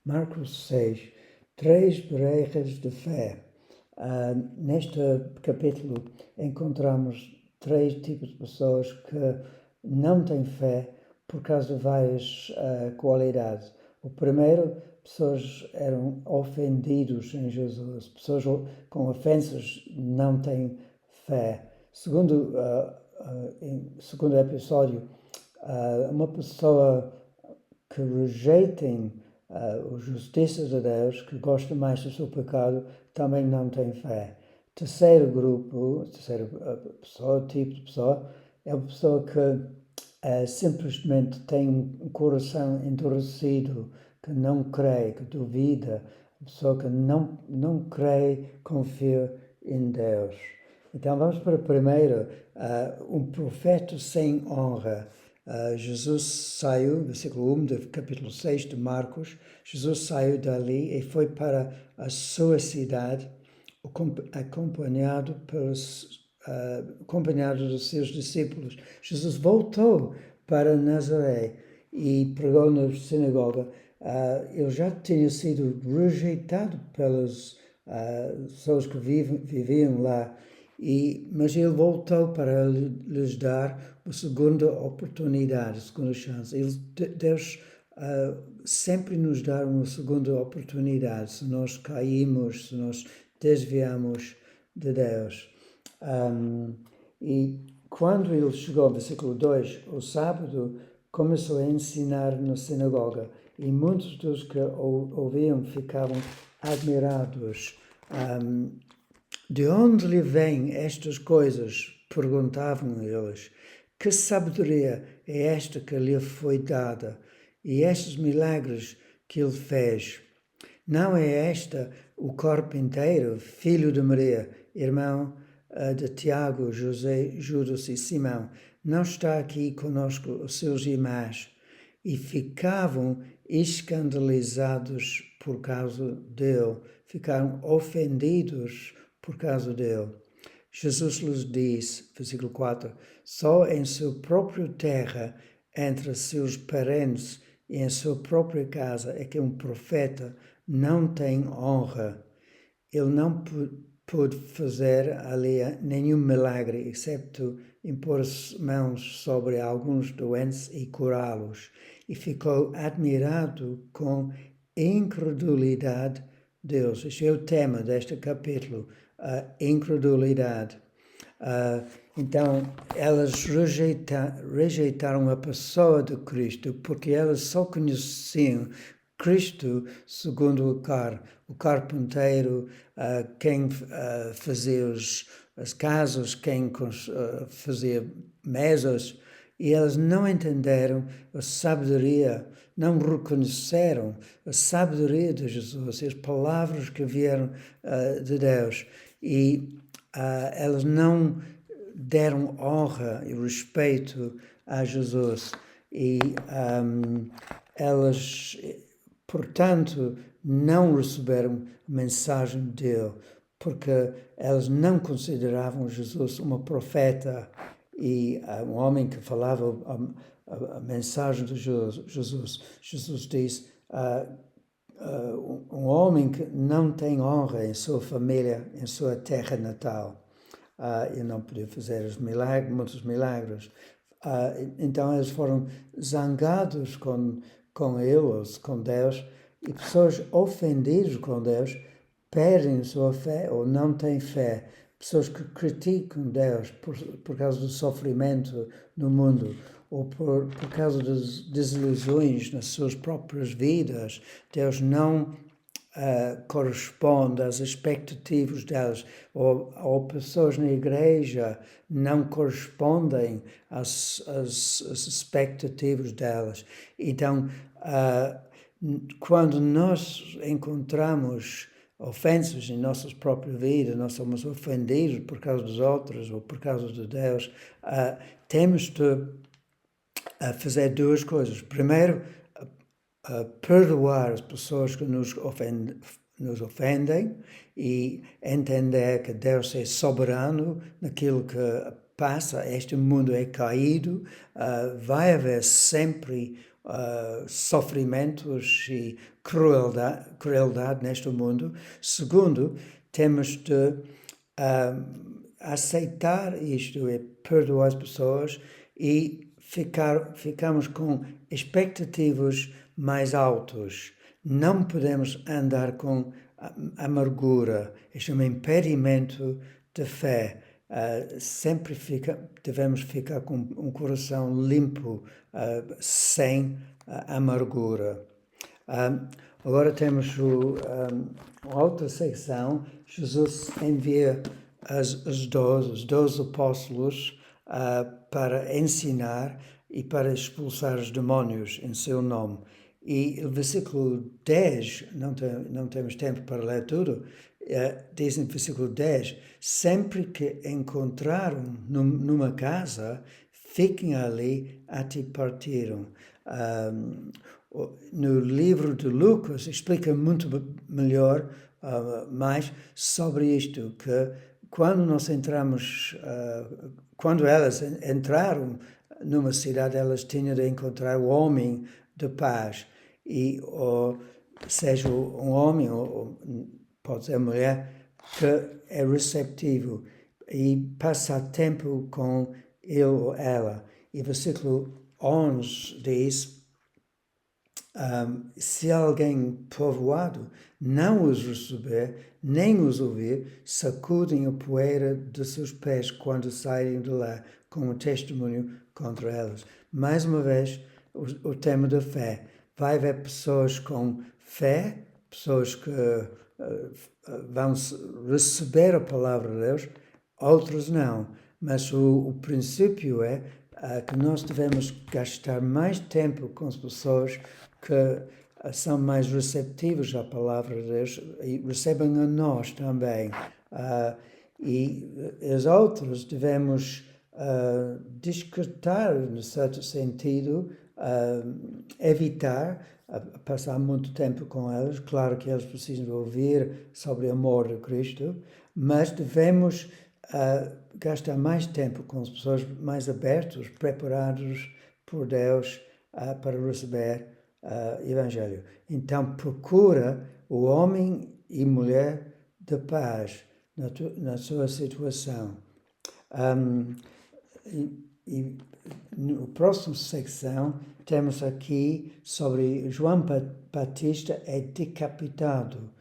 Marcos 6, três brejas de fé. Neste capítulo encontramos três tipos de pessoas que não têm fé por causa de várias qualidades. O primeiro, pessoas eram ofendidos em Jesus. Pessoas com ofensas não têm fé. Segundo episódio, uma pessoa que rejeitem a justiça de Deus, que gosta mais do seu pecado, também não tem fé. Terceiro grupo, terceira pessoa, tipo de pessoa, é uma pessoa que simplesmente tem um coração endurecido, que não crê, que duvida, uma pessoa que não crê, confia em Deus. Então vamos para o primeiro, um profeta sem honra. Jesus saiu, versículo 1 do capítulo 6 de Marcos, Jesus saiu dali e foi para a sua cidade, acompanhado dos seus discípulos. Jesus voltou para Nazaré e pregou na sinagoga. Ele já tinha sido rejeitado pelas pessoas que viviam lá, mas ele voltou para lhes dar uma segunda oportunidade, uma segunda chance. Deus sempre nos dá uma segunda oportunidade se nós caímos, se nós desviamos de Deus. E quando ele chegou ao versículo 2, o sábado, começou a ensinar na sinagoga e muitos dos que ouviam ficavam admirados. De onde lhe vêm estas coisas? Perguntavam eles. Que sabedoria é esta que lhe foi dada? E estes milagres que ele fez? Não é esta o carpinteiro, filho de Maria, irmão de Tiago, José, Judas e Simão? Não está aqui conosco os seus irmãos? E ficavam escandalizados por causa dele, ficaram ofendidos por causa dele. Jesus lhes disse, versículo 4, só em sua própria terra, entre seus parentes e em sua própria casa, é que um profeta não tem honra. Ele não pôde fazer ali nenhum milagre, excepto impor as mãos sobre alguns doentes e curá-los. E ficou admirado com incredulidade deles. Este é o tema deste capítulo, a incredulidade. Então, elas rejeitaram a pessoa de Cristo porque elas só conheciam Cristo segundo o carpinteiro, quem fazia as casas, quem fazia mesas, e elas não entenderam a sabedoria, não reconheceram a sabedoria de Jesus, as palavras que vieram de Deus, e elas não deram honra e respeito a Jesus, e elas, portanto, não receberam a mensagem dele, porque elas não consideravam Jesus um profeta e um homem que falava a mensagem de Jesus. Jesus diz, um homem que não tem honra em sua família, em sua terra natal. E não podia fazer muitos milagres. Então eles foram zangados com eles, com Deus, e pessoas ofendidas com Deus perdem sua fé ou não têm fé. Pessoas que criticam Deus por causa do sofrimento no mundo ou por causa das desilusões nas suas próprias vidas. Deus não corresponde às expectativas delas, ou pessoas na igreja não correspondem às expectativas delas. Então, quando nós encontramos ofensas em nossas próprias vidas, nós somos ofendidos por causa dos outros ou por causa de Deus, temos de fazer duas coisas. Primeiro, perdoar as pessoas que nos ofendem e entender que Deus é soberano naquilo que passa. Este mundo é caído, vai haver sempre sofrimentos e crueldade neste mundo. Segundo, temos de aceitar isto, perdoar as pessoas e ficamos com expectativas mais altas. Não podemos andar com amargura. Este é um impedimento de fé. Sempre devemos ficar com um coração limpo, sem amargura. Agora temos outra secção. Jesus envia os 12 apóstolos para ensinar e para expulsar os demónios em seu nome. E o versículo 10, não temos tempo para ler tudo, diz no versículo 10, sempre que encontraram numa casa, fiquem ali até partiram. No livro de Lucas explica muito melhor, mais sobre isto, que quando nós entramos, quando elas entraram numa cidade, elas tinham de encontrar o homem de paz, e seja um homem ou pode ser mulher, que é receptivo e passar tempo com ele ou ela. E versículo 11 diz, se alguém povoado não os receber, nem os ouvir, sacudem a poeira de seus pés quando saírem de lá, como testemunho contra elas. Mais uma vez, o tema da fé. Vai haver pessoas com fé, pessoas que vão receber a palavra de Deus, outros não. Mas o princípio é que nós devemos gastar mais tempo com as pessoas que são mais receptivos à palavra de Deus e recebem a nós também. E os outros devemos descartar, no certo sentido, evitar passar muito tempo com eles. Claro que eles precisam ouvir sobre o amor de Cristo, mas devemos gastar mais tempo com as pessoas mais abertas, preparados por Deus para receber Evangelho. Então, procura o homem e mulher de paz na sua situação. E na próxima secção temos aqui sobre João Batista é decapitado,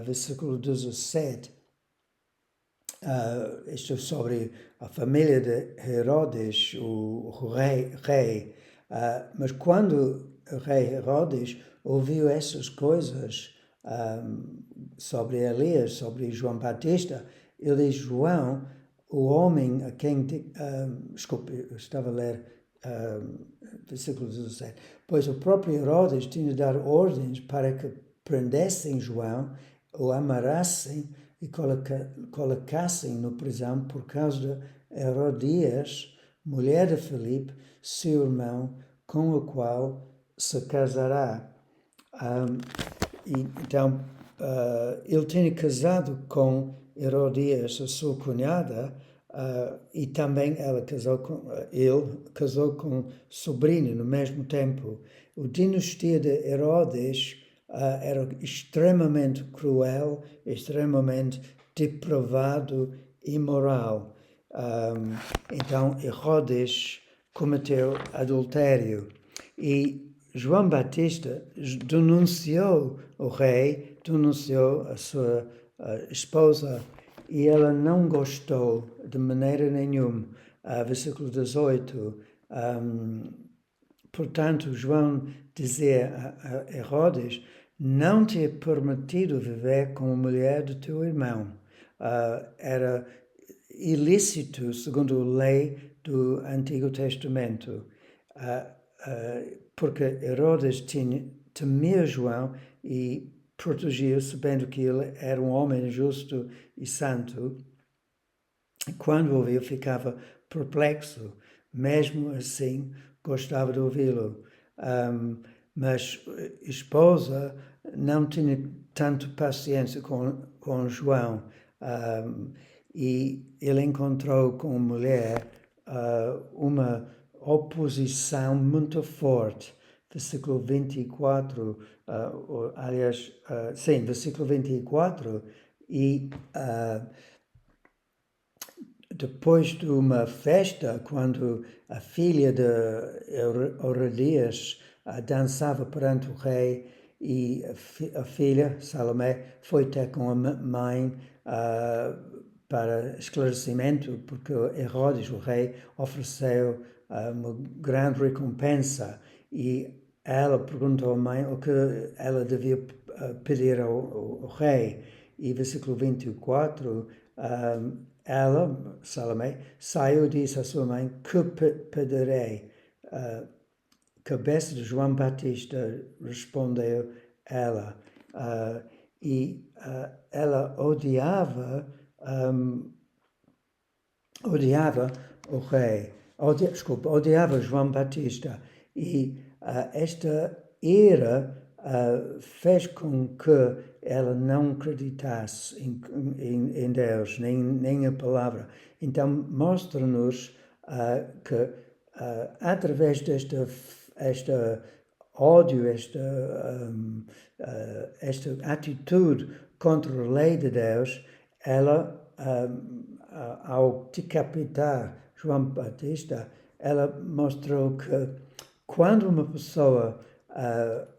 versículo 17. Isto é sobre a família de Herodes, o rei. Mas quando o rei Herodes ouviu essas coisas sobre Elias, sobre João Batista, ele diz, João, o homem a quem... desculpe, eu estava a ler versículo 17. Pois o próprio Herodes tinha de dar ordens para que prendessem João, o amarrassem e colocassem na prisão por causa de Herodias, mulher de Filipe, seu irmão, com o qual se casará. Então, ele tinha casado com Herodias, a sua cunhada, e também ele casou com sobrinha no mesmo tempo. A dinastia de Herodes era extremamente cruel, extremamente depravado e imoral. Então, Herodes cometeu adultério. E João Batista denunciou o rei, denunciou a sua esposa, e ela não gostou de maneira nenhuma. Versículo 18. Portanto, João dizia a Herodes, não te é permitido viver com a mulher de teu irmão. Era ilícito, segundo a lei do Antigo Testamento, porque Herodes temia João e protegia, sabendo que ele era um homem justo e santo. Quando ouvia, ficava perplexo. Mesmo assim, gostava de ouvi-lo. Mas a esposa não tinha tanto paciência com João. E ele encontrou com a mulher uma oposição muito forte. versículo 24, sim, versículo 24, e depois de uma festa, quando a filha de Herodias dançava perante o rei, e a filha, Salomé, foi ter com a mãe para esclarecimento, porque Herodes, o rei, ofereceu uma grande recompensa, e ela perguntou à mãe o que ela devia pedir ao rei. E versículo 24, ela, Salomé, saiu e disse à sua mãe: que pedirei? Cabeça de João Batista, respondeu ela. Ela odiava o rei, odiava João Batista, e esta ira fez com que ela não acreditasse em Deus, nem a palavra. Então, mostra-nos que através desta ódio, esta atitude contra a lei de Deus, ela, ao decapitar João Batista, ela mostrou que quando uma pessoa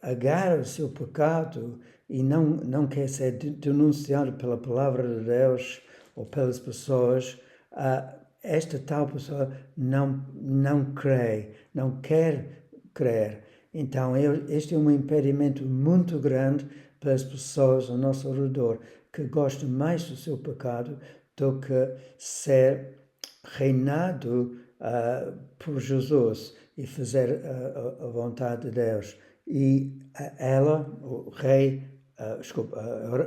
agarra o seu pecado e não quer ser denunciado pela palavra de Deus ou pelas pessoas, esta tal pessoa não crê, não quer crer. Então, este é um impedimento muito grande para as pessoas ao nosso redor que gostam mais do seu pecado do que ser reinado por Jesus e fazer a vontade de Deus. E ela, o rei,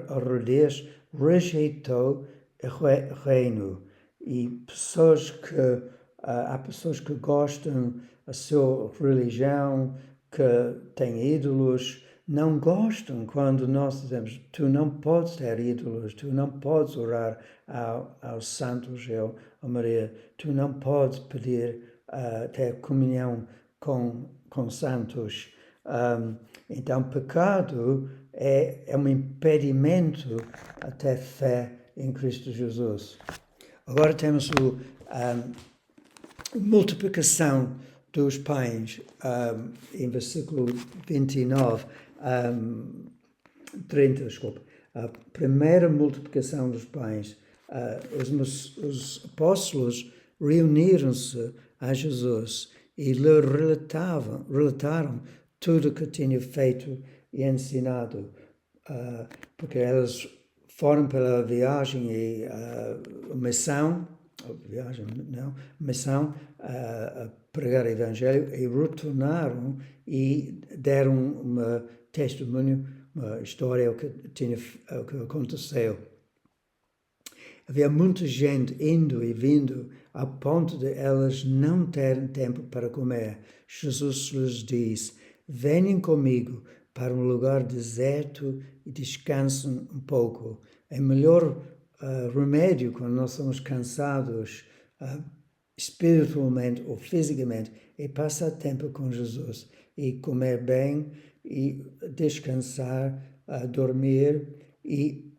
Herodes, rejeitou o reino. E há pessoas que gostam da sua religião, que têm ídolos, não gostam quando nós dizemos: tu não podes ter ídolos, tu não podes orar aos santos, a Maria, tu não podes pedir, ter comunhão com santos. Então, pecado é um impedimento a ter fé em Cristo Jesus. Agora temos a multiplicação dos pães, em versículo 29, 30, desculpa. A primeira multiplicação dos pães, os apóstolos reuniram-se a Jesus e lhe relataram tudo o que tinha feito e ensinado, porque eles foram pela viagem e missão a pregar o Evangelho, e retornaram e deram um testemunho, uma história, o que aconteceu. Havia muita gente indo e vindo, a ponto de elas não terem tempo para comer. Jesus lhes disse: venham comigo para um lugar deserto e descansem um pouco. É melhor remédio quando nós somos cansados, espiritualmente ou fisicamente, é passar tempo com Jesus e comer bem e descansar, dormir e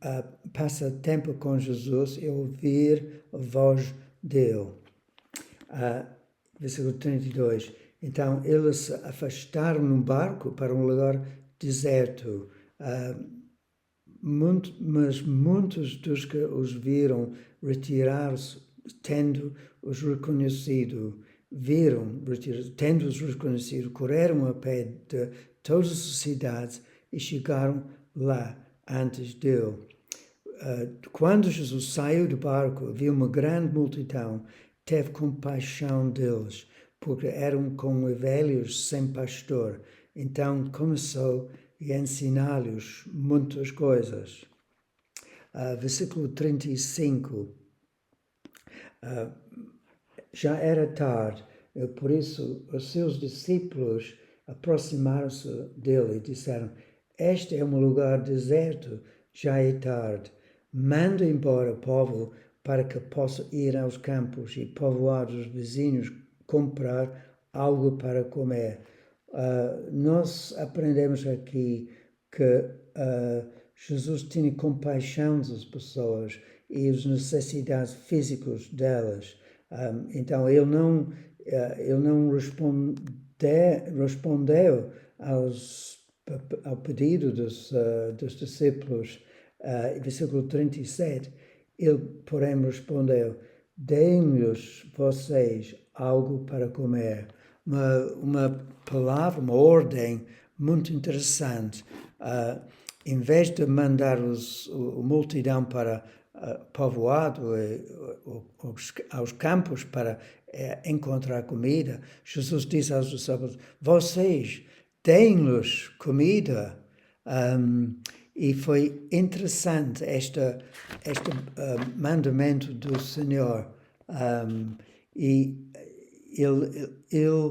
passar tempo com Jesus e ouvir a voz dele. Versículo 32. Então, eles se afastaram num barco para um lugar deserto. Mas muitos dos que os viram retiraram-se, tendo-os reconhecido, correram a pé de todas as cidades e chegaram lá antes dele. Quando Jesus saiu do barco, viu uma grande multidão, teve compaixão deles, porque eram como ovelhas sem pastor. Então começou a ensinar-lhes muitas coisas. Versículo 35. Já era tarde, e por isso os seus discípulos aproximaram-se dele e disseram: este é um lugar deserto, já é tarde. Manda embora o povo para que possa ir aos campos e povoados vizinhos comprar algo para comer. nós aprendemos aqui que Jesus tinha compaixão das pessoas e as necessidades físicas delas. Então, ele não respondeu ao pedido dos discípulos. Versículo 37, ele, porém, respondeu: deem-lhes vocês algo para comer. Uma palavra, uma ordem muito interessante. Em vez de mandar a multidão para povoado, aos campos para encontrar comida, Jesus disse aos discípulos: vocês deem-lhes comida. E foi interessante este mandamento do Senhor. E ele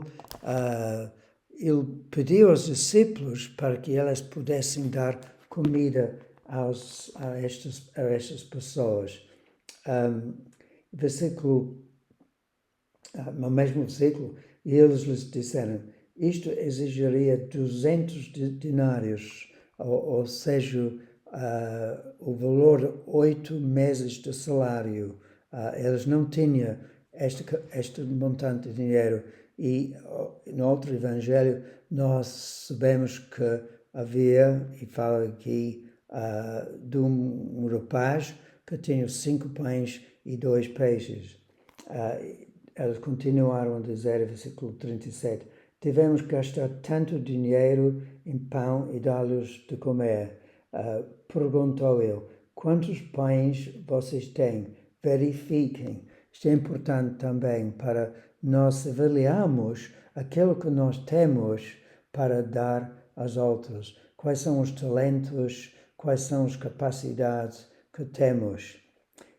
pediu aos discípulos para que eles pudessem dar comida a estas pessoas. No mesmo versículo, eles lhes disseram: isto exigiria 200 dinários, ou seja, o valor de 8 meses de salário. Eles não tinham este montante de dinheiro. E no outro evangelho nós sabemos que havia, e fala aqui, de um rapaz que tinha 5 pães e 2 peixes. Eles continuaram a dizer, versículo 37, tivemos que gastar tanto dinheiro em pão e dar-lhes de comer. Perguntou ele: quantos pães vocês têm? Verifiquem. Isto é importante também para nós avaliarmos aquilo que nós temos para dar aos outros. Quais são os talentos, quais são as capacidades que temos.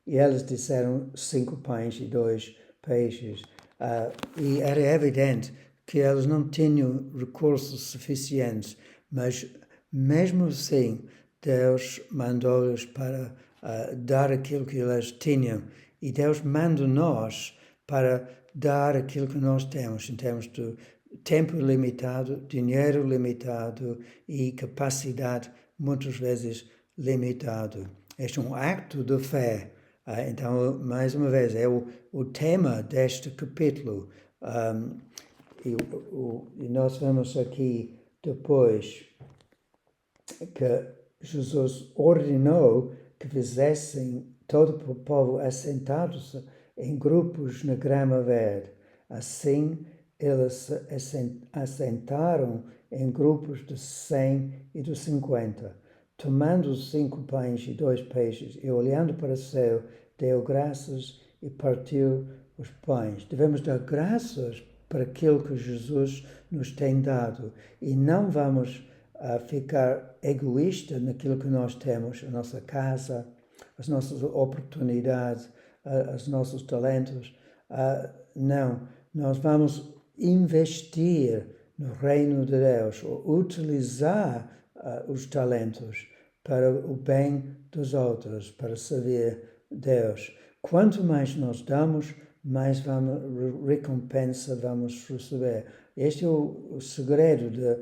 E eles disseram 5 pães e 2 peixes. E era evidente que eles não tinham recursos suficientes, mas mesmo assim Deus mandou-lhes para dar aquilo que eles tinham. E Deus manda nós para dar aquilo que nós temos, em termos de tempo limitado, dinheiro limitado e capacidade muitas vezes limitado. Este é um acto de fé. Então, mais uma vez, é o tema deste capítulo. E nós vemos aqui depois que Jesus ordenou que fizessem todo o povo assentados em grupos na grama verde. Assim, eles se assentaram em grupos de 100 e de 50. Tomando os 5 pães e 2 peixes e olhando para o céu, deu graças e partiu os pães. Devemos dar graças para aquilo que Jesus nos tem dado e não vamos ficar egoísta naquilo que nós temos, a nossa casa, as nossas oportunidades, os nossos talentos. Não, nós vamos investir no reino de Deus, utilizar os talentos para o bem dos outros, para servir Deus. Quanto mais nós damos, mais recompensa vamos receber. Este é o segredo de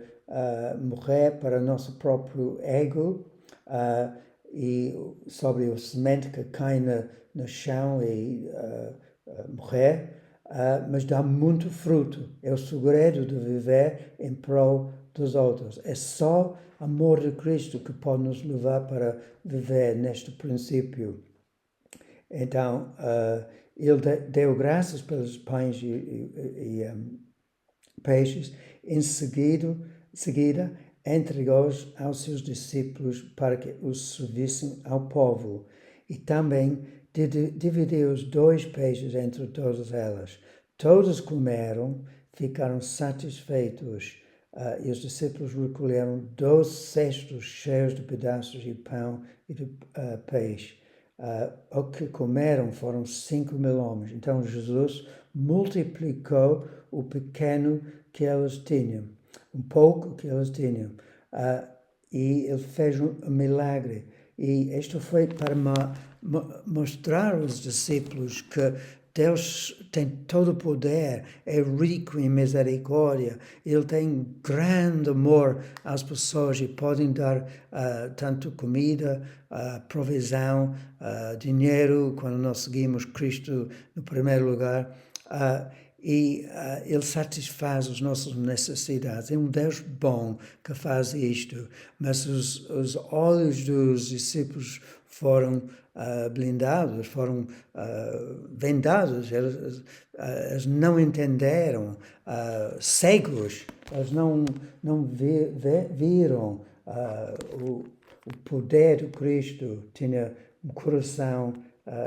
morrer para o nosso próprio ego e sobre o semente que cai no chão e morrer, mas dá muito fruto. É o segredo de viver em prol dos outros. É só o amor de Cristo que pode nos levar para viver neste princípio. Então, ele deu graças pelos pães e peixes. Em seguida, entregou-os aos seus discípulos para que os servissem ao povo. E também dividiu os 2 peixes entre todas elas. Todos comeram, ficaram satisfeitos. E os discípulos recolheram 12 cestos cheios de pedaços de pão e de peixe. O que comeram foram 5.000 homens. Então Jesus multiplicou o pequeno que eles tinham, um pouco que eles tinham. E ele fez um milagre. E isto foi para mostrar aos discípulos que Deus tem todo o poder, é rico em misericórdia, Ele tem grande amor às pessoas e podem dar tanto comida, provisão, dinheiro, quando nós seguimos Cristo no primeiro lugar. Ele satisfaz as nossas necessidades. É um Deus bom que faz isto, mas os olhos dos discípulos foram blindados, foram vendados, eles não entenderam, cegos, eles não viram o poder de Cristo, tinha um coração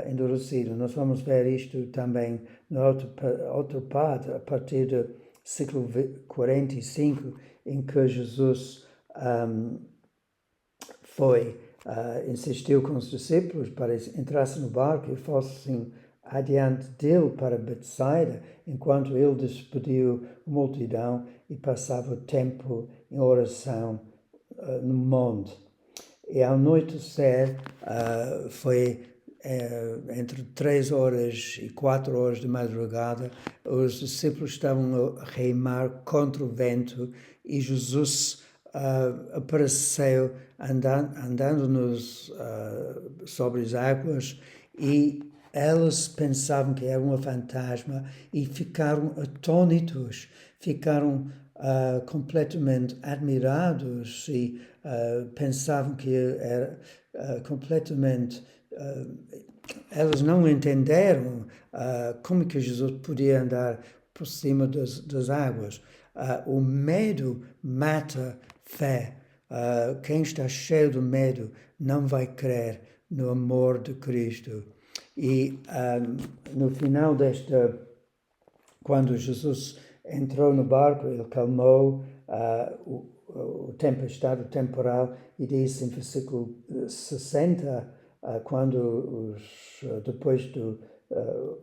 endurecido. Nós vamos ver isto também na outra parte, a partir do século 45, em que Jesus insistiu com os discípulos para entrassem no barco e fossem adiante dele para Betsaida, enquanto ele despediu a multidão e passava o tempo em oração no monte. E ao anoitecer, foi entre 3 horas e 4 horas de madrugada, os discípulos estavam a remar contra o vento e Jesus apareceu andando sobre as águas, e eles pensavam que era um fantasma e ficaram atônitos, ficaram completamente admirados e pensavam que era completamente... eles não entenderam como que Jesus podia andar por cima das águas. O medo mata fé. Quem está cheio de medo não vai crer no amor de Cristo. E no final quando Jesus entrou no barco, ele calmou o tempestade, o temporal, e disse em versículo 60, depois do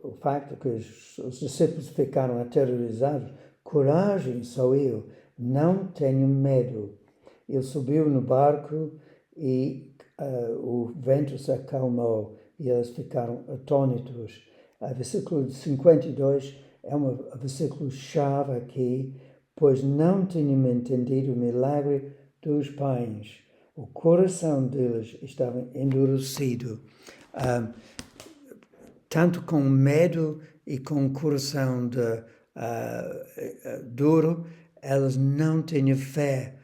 o facto que os discípulos ficaram aterrorizados: coragem, sou eu, não tenho medo. Ele subiu no barco e o vento se acalmou e eles ficaram atônitos. Versículo 52 é um versículo-chave aqui, pois não tinham entendido o milagre dos pães. O coração deles estava endurecido. Tanto com medo e com o coração duro, eles não tinham fé,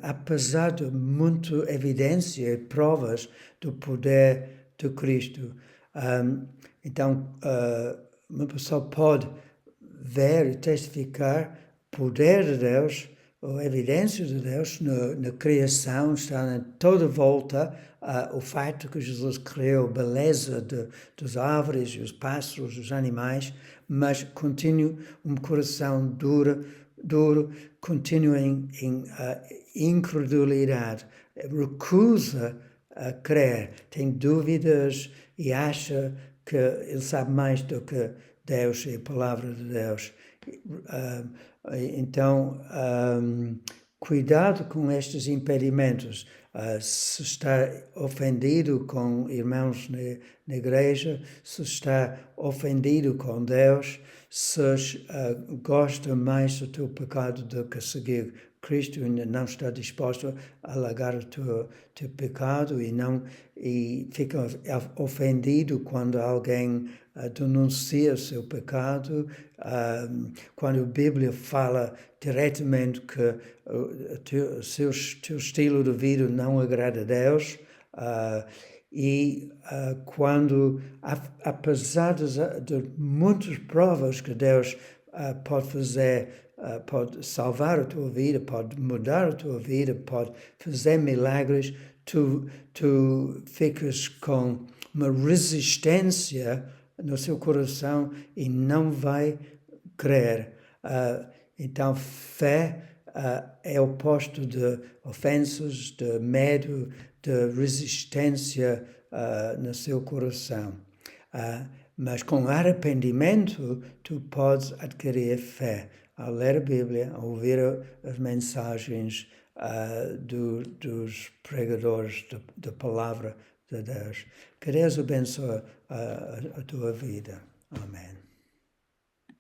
apesar de muita evidência e provas do poder de Cristo. Então, uma pessoa pode ver e testificar o poder de Deus, a evidência de Deus na criação, está em toda volta. O fato que Jesus criou a beleza das árvores, os pássaros, os animais, mas continua um coração duro, continua em incredulidade, recusa a crer, tem dúvidas e acha que ele sabe mais do que Deus e a palavra de Deus. Então, cuidado com estes impedimentos. Se está ofendido com irmãos na igreja, se está ofendido com Deus, se gosta mais do teu pecado do que seguir Cristo e não está disposto a largar o teu pecado e fica ofendido quando alguém denuncia o seu pecado, quando a Bíblia fala diretamente que o teu estilo de vida não agrada a Deus, quando, apesar de muitas provas que Deus pode fazer, pode salvar a tua vida, pode mudar a tua vida, pode fazer milagres, tu ficas com uma resistência no seu coração e não vai crer. Então, fé é o oposto de ofensas, de medo, de resistência no seu coração. Mas com arrependimento, tu podes adquirir fé. Ao ler a Bíblia, ao ouvir as mensagens dos pregadores da palavra de Deus. Que Deus abençoe a tua vida. Amém.